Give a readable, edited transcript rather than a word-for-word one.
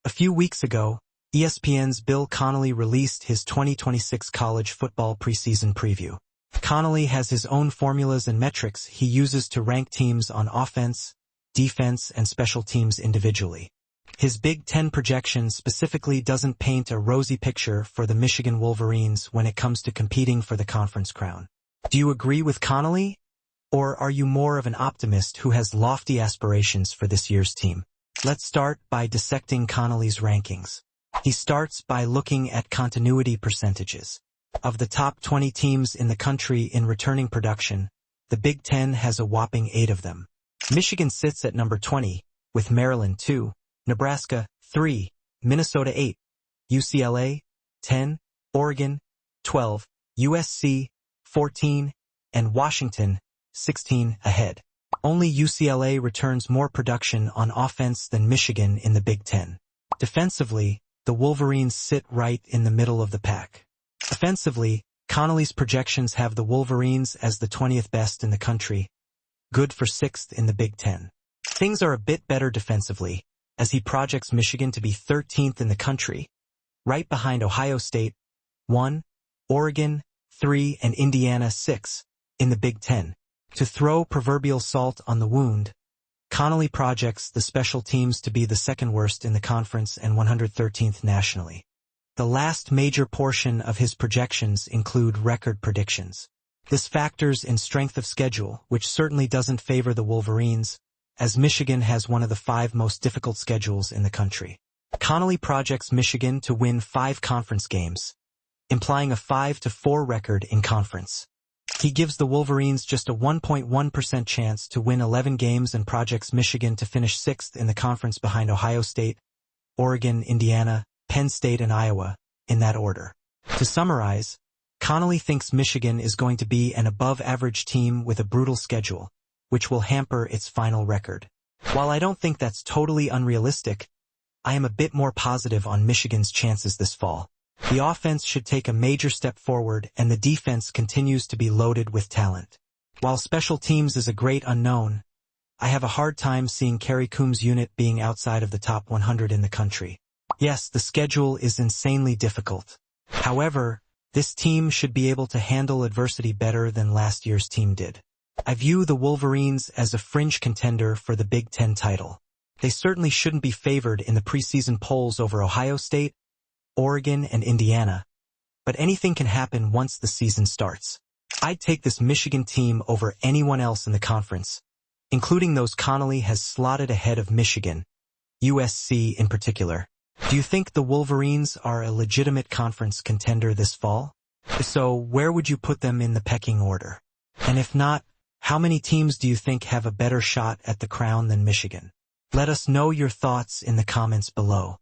A few weeks ago, ESPN's Bill Connolly released his 2026 college football preseason preview. Connolly has his own formulas and metrics he uses to rank teams on offense, defense, and special teams individually. His Big Ten projection specifically doesn't paint a rosy picture for the Michigan Wolverines when it comes to competing for the conference crown. Do you agree with Connolly? Or are you more of an optimist who has lofty aspirations for this year's team? Let's start by dissecting Connolly's rankings. He starts by looking at continuity percentages. Of the top 20 teams in the country in returning production, the Big Ten has a whopping 8 of them. Michigan sits at number 20, with Maryland 2, Nebraska 3, Minnesota 8, UCLA 10, Oregon 12, USC 14, and Washington 16 ahead. Only UCLA returns more production on offense than Michigan in the Big Ten. Defensively, the Wolverines sit right in the middle of the pack. Offensively, Connolly's projections have the Wolverines as the 20th best in the country, good for 6th in the Big Ten. Things are a bit better defensively, as he projects Michigan to be 13th in the country, right behind Ohio State, 1, Oregon, 3, and Indiana 6, in the Big Ten. To throw proverbial salt on the wound, Connolly projects the special teams to be the second worst in the conference and 113th nationally. The last major portion of his projections include record predictions. This factors in strength of schedule, which certainly doesn't favor the Wolverines, as Michigan has one of the 5 most difficult schedules in the country. Connolly projects Michigan to win 5 conference games, implying a 5-4 record in conference. He gives the Wolverines just a 1.1% chance to win 11 games and projects Michigan to finish 6th in the conference behind Ohio State, Oregon, Indiana, Penn State, and Iowa, in that order. To summarize, Connolly thinks Michigan is going to be an above-average team with a brutal schedule, which will hamper its final record. While I don't think that's totally unrealistic, I am a bit more positive on Michigan's chances this fall. The offense should take a major step forward, and the defense continues to be loaded with talent. While special teams is a great unknown, I have a hard time seeing Kerry Coombs' unit being outside of the top 100 in the country. Yes, the schedule is insanely difficult. However, this team should be able to handle adversity better than last year's team did. I view the Wolverines as a fringe contender for the Big Ten title. They certainly shouldn't be favored in the preseason polls over Ohio State, Oregon, and Indiana, but anything can happen once the season starts. I'd take this Michigan team over anyone else in the conference, including those Connolly has slotted ahead of Michigan, USC in particular. Do you think the Wolverines are a legitimate conference contender this fall? If so, where would you put them in the pecking order? And if not, how many teams do you think have a better shot at the crown than Michigan? Let us know your thoughts in the comments below.